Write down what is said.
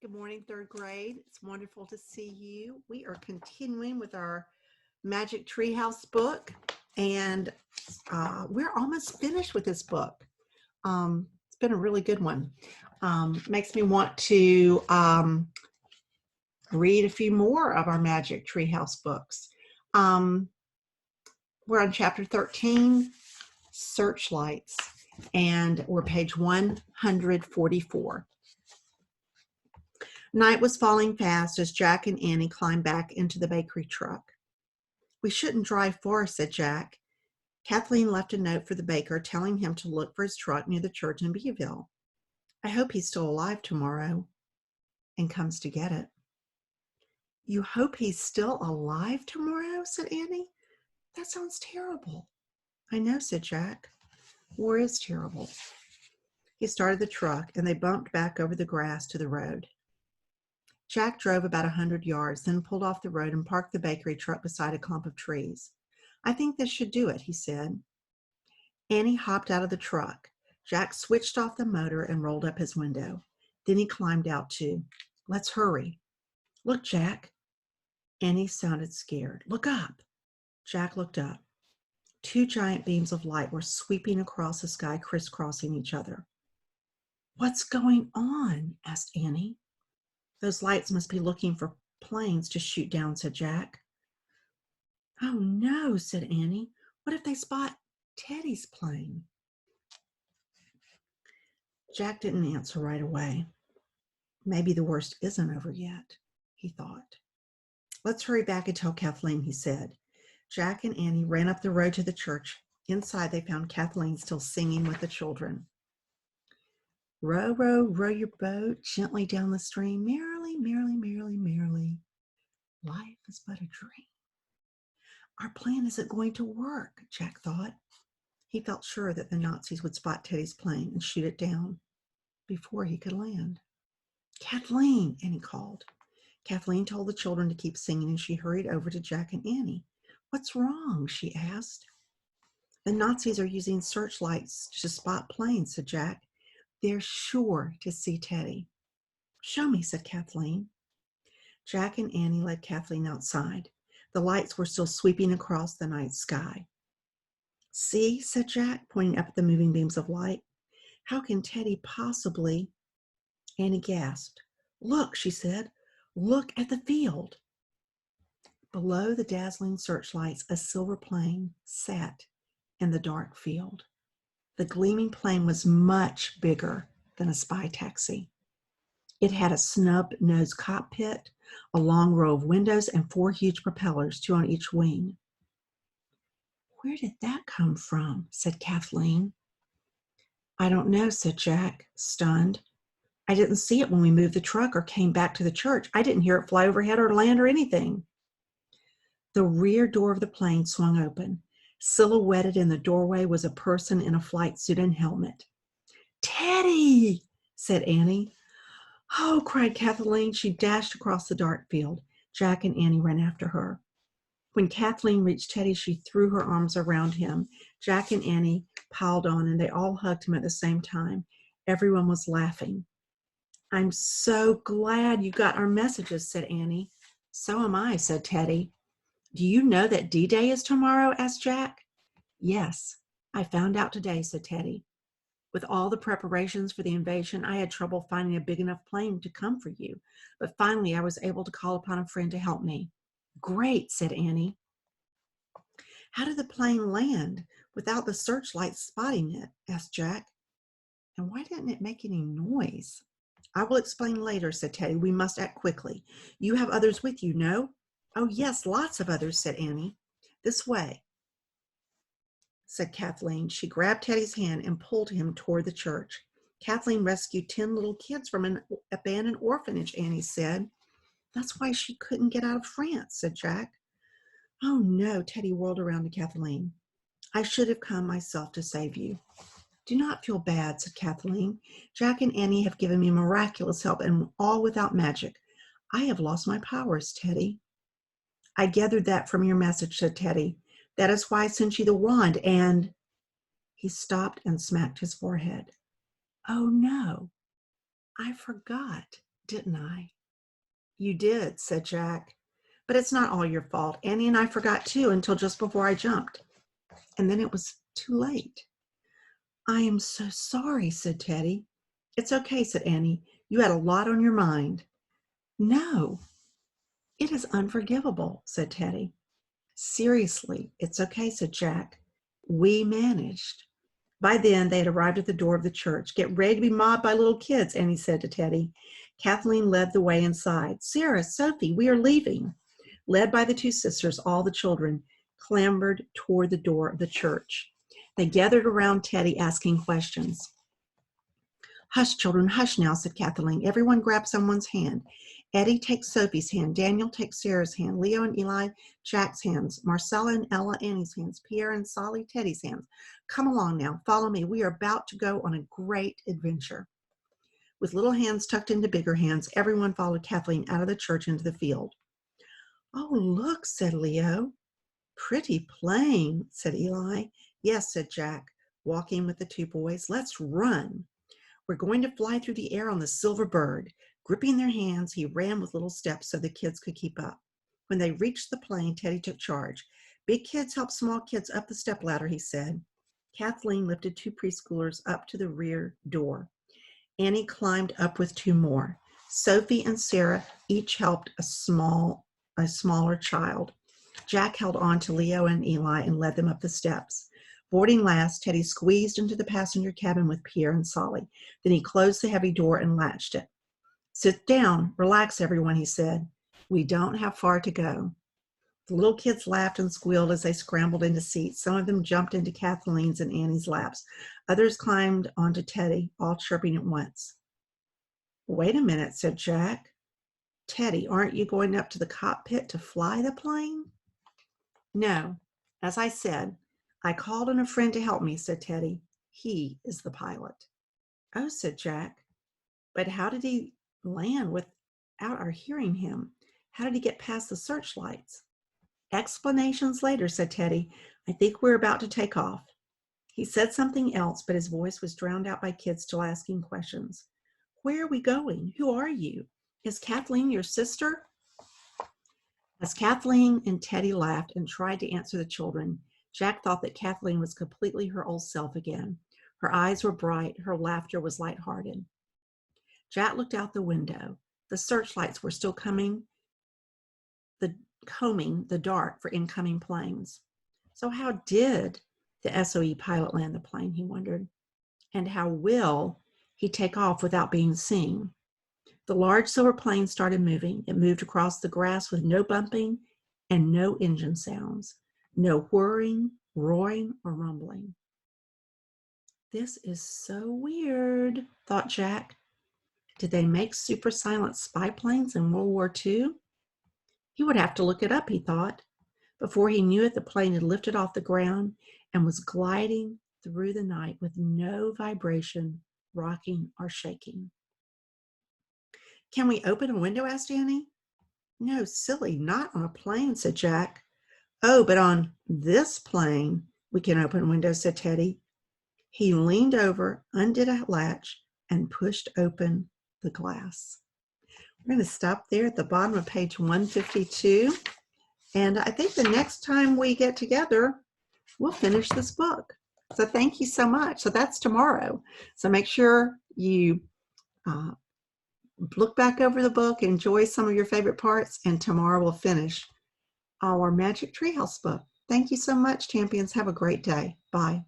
Good morning, third grade. It's wonderful to see you. We are continuing with our Magic Treehouse book, and we're almost finished with this book. It's been a really good one. Makes me want to read a few more of our Magic Treehouse books. We're on chapter 13, Searchlights, and we're page 144. Night was falling fast as Jack and Annie climbed back into the bakery truck. "We shouldn't drive far," said Jack. Kathleen left a note for the baker telling him to look for his truck near the church in Beeville. "I hope he's still alive tomorrow and comes to get it." "You hope he's still alive tomorrow?" said Annie. "That sounds terrible." "I know," said Jack. "War is terrible." He started the truck and they bumped back over the grass to the road. Jack drove about 100 yards, then pulled off the road and parked the bakery truck beside a clump of trees. "I think this should do it," he said. Annie hopped out of the truck. Jack switched off the motor and rolled up his window. Then he climbed out too. "Let's hurry." "Look, Jack." Annie sounded scared. "Look up." Jack looked up. Two giant beams of light were sweeping across the sky, crisscrossing each other. "What's going on?" asked Annie. "Those lights must be looking for planes to shoot down," said Jack. "Oh no," said Annie. "What if they spot Teddy's plane?" Jack didn't answer right away. Maybe the worst isn't over yet, he thought. "Let's hurry back and tell Kathleen," he said. Jack and Annie ran up the road to the church. Inside, they found Kathleen still singing with the children. "Row, row, row your boat gently down the stream, merrily, merrily, merrily, merrily. Life is but a dream." "Our plan isn't going to work," Jack thought. He felt sure that the Nazis would spot Teddy's plane and shoot it down before he could land. "Kathleen," Annie called. Kathleen told the children to keep singing, and she hurried over to Jack and Annie. "What's wrong?" she asked. "The Nazis are using searchlights to spot planes," said Jack. "They're sure to see Teddy." "Show me," said Kathleen. Jack and Annie led Kathleen outside. The lights were still sweeping across the night sky. "See," said Jack, pointing up at the moving beams of light. "How can Teddy possibly—" Annie gasped. "Look," she said. "Look at the field." Below the dazzling searchlights, a silver plane sat in the dark field. The gleaming plane was much bigger than a spy taxi. It had a snub-nosed cockpit, a long row of windows, and 4 huge propellers, 2 on each wing. "Where did that come from?" said Kathleen. "I don't know," said Jack, stunned. "I didn't see it when we moved the truck or came back to the church. I didn't hear it fly overhead or land or anything." The rear door of the plane swung open. Silhouetted in the doorway was a person in a flight suit and helmet. "Teddy!" said Annie. "Oh," cried Kathleen. She dashed across the dark field. Jack and Annie ran after her. When Kathleen reached Teddy, she threw her arms around him. Jack and Annie piled on, and they all hugged him at the same time. Everyone was laughing. "I'm so glad you got our messages," said Annie. "So am I," said Teddy. "Do you know that D-Day is tomorrow?" asked Jack. "Yes, I found out today," said Teddy. "With all the preparations for the invasion, I had trouble finding a big enough plane to come for you. But finally, I was able to call upon a friend to help me." "Great," said Annie. "How did the plane land without the searchlights spotting it?" asked Jack. "And why didn't it make any noise?" "I will explain later," said Teddy. "We must act quickly. You have others with you, no?" "Oh, yes, lots of others," said Annie. "This way," said Kathleen. She grabbed Teddy's hand and pulled him toward the church. "Kathleen rescued 10 little kids from an abandoned orphanage," Annie said. "That's why she couldn't get out of France," said Jack. "Oh, no," Teddy whirled around to Kathleen. "I should have come myself to save you." "Do not feel bad," said Kathleen. "Jack and Annie have given me miraculous help, and all without magic. I have lost my powers, Teddy." "I gathered that from your message," said Teddy. "That is why I sent you the wand, and—" He stopped and smacked his forehead. "Oh no, I forgot. didn't I?" "You did," said Jack. "But it's not all your fault. Annie and I forgot too until just before I jumped. And then it was too late." "I am so sorry," said Teddy. "It's okay," said Annie. "You had a lot on your mind." "No, it is unforgivable," said Teddy. "Seriously, it's okay," said Jack. "We managed." By then, they had arrived at the door of the church. "Get ready to be mobbed by little kids," Annie said to Teddy. Kathleen led the way inside. "Sarah, Sophie, we are leaving." Led by the two sisters, all the children clambered toward the door of the church. They gathered around Teddy, asking questions. "Hush, children, hush now," said Kathleen. "Everyone grab someone's hand. Eddie takes Sophie's hand. Daniel takes Sarah's hand. Leo and Eli, Jack's hands. Marcella and Ella, Annie's hands. Pierre and Solly, Teddy's hands. Come along now. Follow me. We are about to go on a great adventure." With little hands tucked into bigger hands, everyone followed Kathleen out of the church into the field. "Oh, look," said Leo. "Pretty plane," said Eli. "Yes," said Jack, walking with the two boys. "Let's run. We're going to fly through the air on the silver bird." Gripping their hands, he ran with little steps so the kids could keep up. When they reached the plane, Teddy took charge. "Big kids help small kids up the stepladder," he said. Kathleen lifted two preschoolers up to the rear door. Annie climbed up with two more. Sophie and Sarah each helped a smaller child. Jack held on to Leo and Eli and led them up the steps. Boarding last, Teddy squeezed into the passenger cabin with Pierre and Solly. Then he closed the heavy door and latched it. "Sit down, relax, everyone," he said. "We don't have far to go." The little kids laughed and squealed as they scrambled into seats. Some of them jumped into Kathleen's and Annie's laps. Others climbed onto Teddy, all chirping at once. "Wait a minute," said Jack. "Teddy, aren't you going up to the cockpit to fly the plane?" "No. As I said, I called on a friend to help me," said Teddy. "He is the pilot." "Oh," said Jack. "But how did he land without our hearing him? How did he get past the searchlights?" "Explanations later," said Teddy. "I think we're about to take off." He said something else, but his voice was drowned out by kids still asking questions. "Where are we going? Who are you? Is Kathleen your sister?" As Kathleen and Teddy laughed and tried to answer the children, Jack thought that Kathleen was completely her old self again. Her eyes were bright. Her laughter was lighthearted. Jack looked out the window. The searchlights were still combing the dark for incoming planes. So how did the SOE pilot land the plane, he wondered? And how will he take off without being seen? The large silver plane started moving. It moved across the grass with no bumping and no engine sounds, no whirring, roaring, or rumbling. "This is so weird," thought Jack. "Did they make super silent spy planes in World War II? He would have to look it up, he thought. Before he knew it, the plane had lifted off the ground and was gliding through the night with no vibration, rocking, or shaking. "Can we open a window?" asked Annie. "No, silly, not on a plane," said Jack. "Oh, but on this plane we can open windows," said Teddy. He leaned over, undid a latch, and pushed open the glass. We're going to stop there at the bottom of page 152. And I think the next time we get together, we'll finish this book. So thank you so much. So that's tomorrow. So make sure you look back over the book, enjoy some of your favorite parts, and tomorrow we'll finish our Magic Treehouse book. Thank you so much, champions. Have a great day. Bye.